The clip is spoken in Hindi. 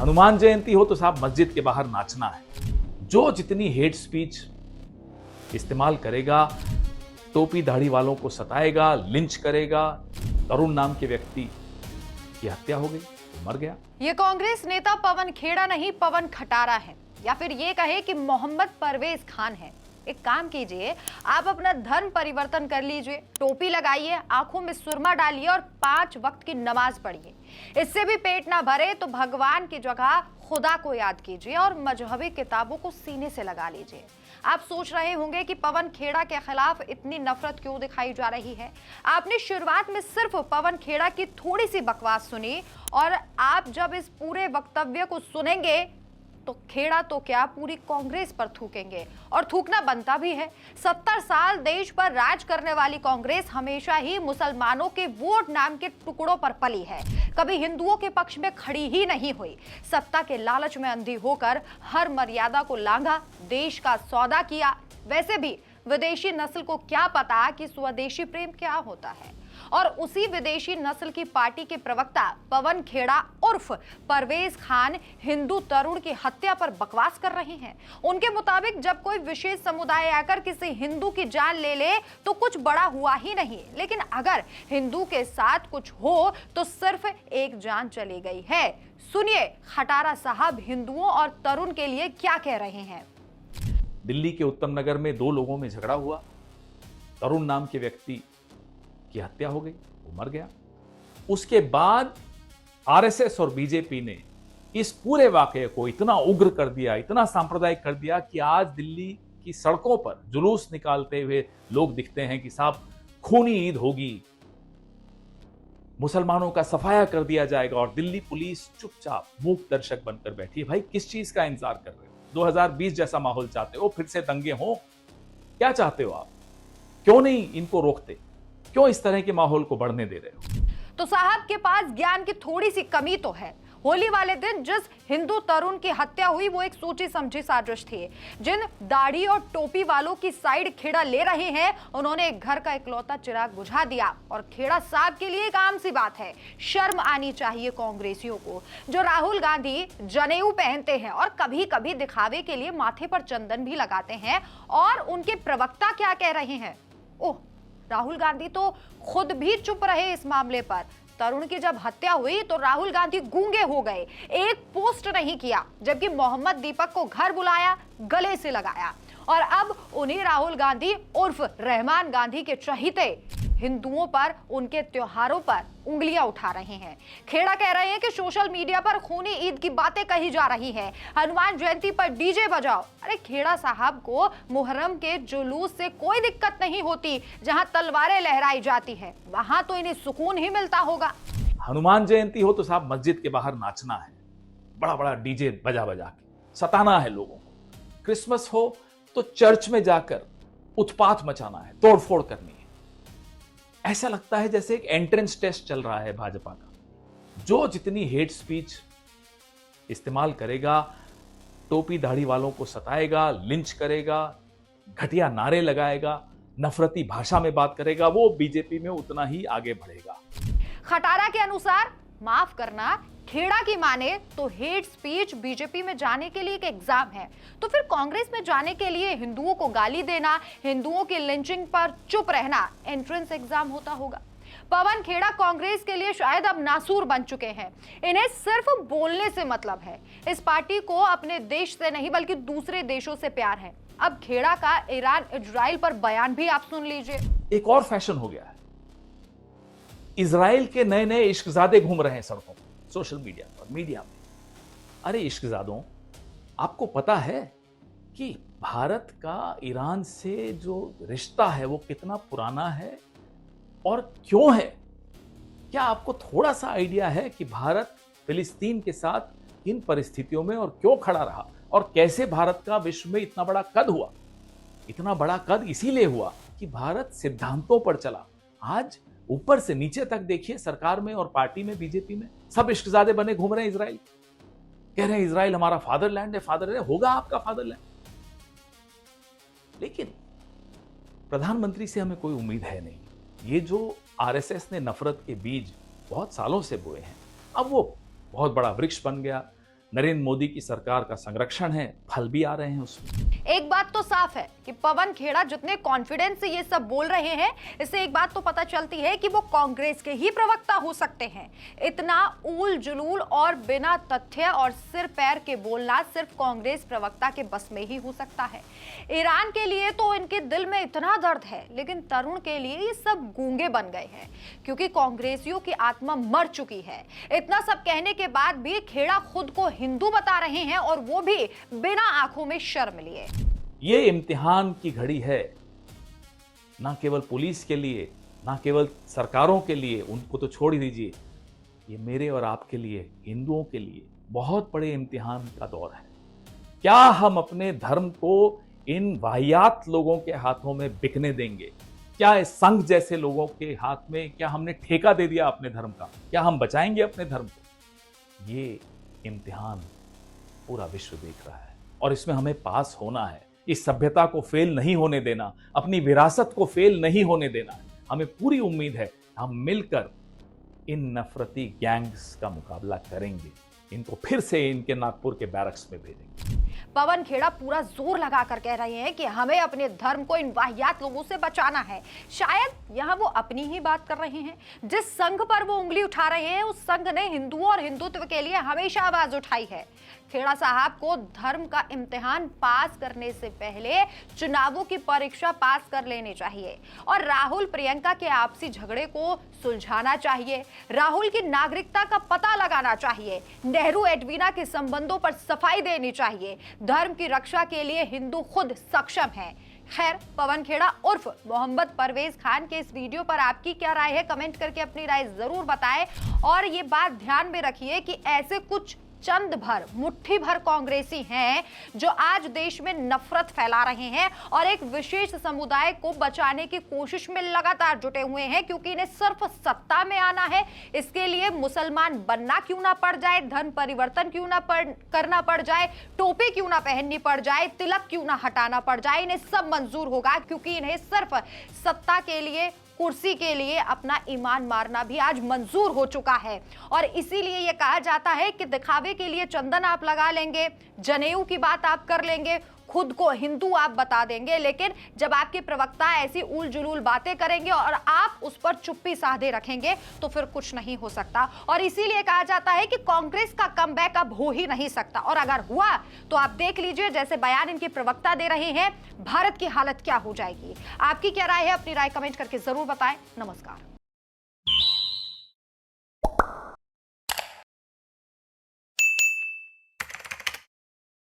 हनुमान जयंती हो तो साहब मस्जिद के बाहर नाचना है। जो जितनी हेट स्पीच इस्तेमाल करेगा, टोपी दाढ़ी वालों को सताएगा, लिंच करेगा। तरुण नाम के व्यक्ति की हत्या हो गई, तो मर गया। ये कांग्रेस नेता पवन खेड़ा नहीं, पवन खटारा है, या फिर ये कहे कि मोहम्मद परवेज खान है। एक काम कीजिए, आप अपना धर्म परिवर्तन कर लीजिए, टोपी लगाइए, आंखों में सुरमा डालिए और 5 वक्त की नमाज पढ़िए। इससे भी पेट ना भरे तो भगवान की जगह खुदा को याद कीजिए और मजहबी किताबों को सीने से लगा लीजिए। आप सोच रहे होंगे कि पवन खेड़ा के खिलाफ इतनी नफरत क्यों दिखाई जा रही है। आपने शुरुआत में सिर्फ पवन खेड़ा की थोड़ी सी बकवास सुनी, और आप जब इस पूरे वक्तव्य को सुनेंगे तो खेड़ा तो क्या, पूरी कांग्रेस पर थूकेंगे, और थूकना बनता भी है। 70 साल देश पर राज करने वाली कांग्रेस हमेशा ही मुसलमानों के वोट नाम के टुकड़ों पर पली है, कभी हिंदुओं के पक्ष में खड़ी ही नहीं हुई। सत्ता के लालच में अंधी होकर हर मर्यादा को लांघा, देश का सौदा किया। वैसे भी विदेशी नस्ल को क्या पता कि स्वदेशी प्रेम क्या होता है। और उसी विदेशी नस्ल की पार्टी के प्रवक्ता पवन खेड़ा उर्फ परवेज खान हिंदू तरुण की हत्या पर बकवास कर रहे हैं। उनके मुताबिक जब कोई विशेष समुदाय आकर किसी हिंदू की जान ले ले तो कुछ बड़ा हुआ ही नहीं, लेकिन अगर हिंदू के साथ कुछ हो तो सिर्फ एक जान चली गई है। सुनिए खटारा साहब हिंदुओं और तरुण के लिए क्या कह रहे हैं। दिल्ली के उत्तम नगर में 2 लोगों में झगड़ा हुआ, तरुण नाम के व्यक्ति की हत्या हो गई, वो मर गया। उसके बाद आरएसएस और बीजेपी ने इस पूरे वाकये को इतना उग्र कर दिया, इतना सांप्रदायिक कर दिया कि आज दिल्ली की सड़कों पर जुलूस निकालते हुए लोग दिखते हैं कि साहब खूनी ईद होगी, मुसलमानों का सफाया कर दिया जाएगा, और दिल्ली पुलिस चुपचाप मूक दर्शक बनकर बैठी है। भाई किस चीज का इंतजार कर रहे हो? 2020 जैसा माहौल चाहते हो? फिर से दंगे हो? क्या चाहते हो आप? क्यों नहीं इनको रोकते? क्यों इस तरह के माहौल को बढ़ने दे रहे हो? तो साहब के पास ज्ञान की थोड़ी सी कमी तो है। होली वाले दिन जिस हिंदू तरुण की हत्या हुई वो एक सोची समझी साजिश थी। जिन दाढ़ी और टोपी वालों की साइड खेड़ा ले रहे हैं, उन्होंने एक घर का इकलौता चिराग बुझा दिया। और खेड़ा साहब के लिए एक आम सी बात है, शर्म आनी चाहिए कांग्रेसियों को, जो राहुल गांधी जनेऊ पहनते हैं और कभी कभी दिखावे के लिए माथे पर चंदन भी लगाते हैं। और उनके प्रवक्ता क्या कह रहे हैं? ओह, राहुल गांधी तो खुद भी चुप रहे इस मामले पर। तरुण की जब हत्या हुई तो राहुल गांधी गूंगे हो गए, एक पोस्ट नहीं किया, जबकि मोहम्मद दीपक को घर बुलाया, गले से लगाया। और अब उन्हीं राहुल गांधी उर्फ रहमान गांधी के चहीते हिंदुओं पर, उनके त्योहारों पर उंगलियां उठा रहे हैं। खेड़ा कह रहे हैं कि सोशल मीडिया पर खूनी ईद की बातें कही जा रही है, हनुमान जयंती पर डीजे बजाओ। अरे खेड़ा साहब को मुहर्रम के जुलूस से कोई दिक्कत नहीं होती, जहां तलवारें लहराई जाती है वहां तो इन्हें सुकून ही मिलता होगा। हनुमान जयंती हो तो साहब मस्जिद के बाहर नाचना है, बड़ा बड़ा डीजे बजा बजा के सताना है लोगों को। क्रिसमस हो तो चर्च में जाकर उत्पात मचाना है, तोड़फोड़ करनी है। ऐसा लगता है जैसे एक एंट्रेंस टेस्ट चल रहा है भाजपा का। जो जितनी हेट स्पीच इस्तेमाल करेगा, टोपी दाढ़ी वालों को सताएगा, लिंच करेगा, घटिया नारे लगाएगा, नफरती भाषा में बात करेगा, वो बीजेपी में उतना ही आगे बढ़ेगा। खटारा के अनुसार, माफ करना, खेड़ा की माने तो हेट स्पीच बीजेपी में जाने के लिए एक एग्जाम है, तो फिर कांग्रेस में जाने के लिए हिंदुओं को गाली देना, हिंदुओं की लिंचिंग पर चुप रहना एंट्रेंस एग्जाम होता होगा। पवन खेड़ा कांग्रेस के लिए शायद अब नासूर बन चुके हैं। इन्हें सिर्फ बोलने से मतलब है। इस पार्टी को अपने देश से नहीं बल्कि दूसरे देशों से प्यार है। अब खेड़ा का ईरान इजराइल पर बयान भी आप सुन लीजिए। एक और फैशन हो गया है, इजराइल के नए नए इश्कजादे घूम रहे हैं सड़कों पर, सोशल मीडिया पर, मीडिया में। अरे इश्कजादों, आपको पता है कि भारत का ईरान से जो रिश्ता है वो कितना पुराना है और क्यों है? क्या आपको थोड़ा सा आइडिया है कि भारत फिलिस्तीन के साथ किन परिस्थितियों में और क्यों खड़ा रहा, और कैसे भारत का विश्व में इतना बड़ा कद हुआ? इतना बड़ा कद इसीलिए हुआ कि भारत सिद्धांतों पर चला। आज ऊपर से नीचे तक देखिए, सरकार में और पार्टी में, बीजेपी में सब इश्कजादे बने घूम रहे हैं इजराइल। कह रहे हैं इजराइल हमारा फादरलैंड है, फादरलैंड होगा आपका फादरलैंड। लेकिन प्रधानमंत्री से हमें कोई उम्मीद है नहीं। ये जो आरएसएस ने नफरत के बीज बहुत सालों से बोए हैं, अब वो बहुत बड़ा वृक्ष बन गया, नरेंद्र मोदी की सरकार का संरक्षण है, फल भी आ रहे हैं उसमें। एक बात तो साफ है कि पवन खेड़ा जितने कॉन्फिडेंस से ये सब बोल रहे हैं, इससे एक बात तो पता चलती है कि वो कांग्रेस के ही प्रवक्ता हो सकते हैं। इतना ऊल जुलूल और बिना तथ्य और सिर पैर के बोलना सिर्फ कांग्रेस प्रवक्ता के बस में ही हो सकता है। ईरान के लिए तो इनके दिल में इतना दर्द है, लेकिन तरुण के लिए ये सब गूंगे बन गए हैं, क्योंकि कांग्रेसियों की आत्मा मर चुकी है। इतना सब कहने के बाद भी खेड़ा खुद को हिंदू बता रहे हैं, और वो भी बिना आंखों में शर्म लिए। ये इम्तिहान की घड़ी है, ना केवल पुलिस के लिए, ना केवल सरकारों के लिए, उनको तो छोड़ ही दीजिए, ये मेरे और आपके लिए, हिंदुओं के लिए बहुत बड़े इम्तिहान का दौर है। क्या हम अपने धर्म को इन वाहियात लोगों के हाथों में बिकने देंगे? क्या इस संघ जैसे लोगों के हाथ में क्या हमने ठेका दे दिया अपने धर्म का? क्या हम बचाएंगे अपने धर्म को? ये इम्तिहान पूरा विश्व देख रहा है, और इसमें हमें पास होना है। इस सभ्यता को फेल नहीं होने देना, अपनी विरासत को फेल नहीं होने देना है। हमें पूरी उम्मीद है हम मिलकर इन नफरती गैंग्स का मुकाबला करेंगे, इनको फिर से इनके नागपुर के बैरक्स में भेजेंगे। पवन खेड़ा पूरा जोर लगाकर कह रहे हैं कि हमें अपने धर्म को इन वाहियात लोगों से बचाना है। शायद यहाँ वो अपनी ही बात कर रहे हैं। जिस संघ पर वो उंगली उठा रहे हैं, उस संघ ने हिंदुओं और हिंदुत्व के लिए हमेशा आवाज उठाई है। खेड़ा साहब को धर्म का इम्तिहान पास करने से पहले चुनावों की परीक्षा पास कर लेनी चाहिए, और राहुल प्रियंका के आपसी झगड़े को सुलझाना चाहिए। राहुल की नागरिकता का पता लगाना चाहिए। नेहरू एडवीना के संबंधों पर सफाई देनी चाहिए। धर्म की रक्षा के लिए हिंदू खुद सक्षम हैं। खैर, पवन खेड़ा उर्फ मोहम्मद परवेज खान के इस वीडियो पर आपकी क्या राय है? कमेंट करके अपनी राय जरूर बताएं, और ये बात ध्यान में रखिए कि ऐसे कुछ चंद भर, मुट्ठी भर कांग्रेसी हैं जो आज देश में नफरत फैला रहे हैं और एक विशेष समुदाय को बचाने की कोशिश में लगातार जुटे हुए हैं, क्योंकि इन्हें सिर्फ सत्ता में आना है। इसके लिए मुसलमान बनना क्यों ना पड़ जाए, धर्म परिवर्तन क्यों ना करना पड़ जाए, टोपी क्यों ना पहननी पड़ जाए, तिलक क्यों ना हटाना पड़ जाए, इन्हें सब मंजूर होगा, क्योंकि इन्हें सिर्फ सत्ता के लिए, कुर्सी के लिए अपना ईमान मारना भी आज मंजूर हो चुका है। और इसीलिए यह कहा जाता है कि दिखावे के लिए चंदन आप लगा लेंगे, जनेऊ की बात आप कर लेंगे, खुद को हिंदू आप बता देंगे, लेकिन जब आपके प्रवक्ता ऐसी उल जुलूल बातें करेंगे और आप उस पर चुप्पी साधे रखेंगे, तो फिर कुछ नहीं हो सकता। और इसीलिए कहा जाता है कि कांग्रेस का कमबैक अब हो ही नहीं सकता, और अगर हुआ तो आप देख लीजिए जैसे बयान इनके प्रवक्ता दे रहे हैं, भारत की हालत क्या हो जाएगी। आपकी क्या राय है? अपनी राय कमेंट करके जरूर बताएं। नमस्कार।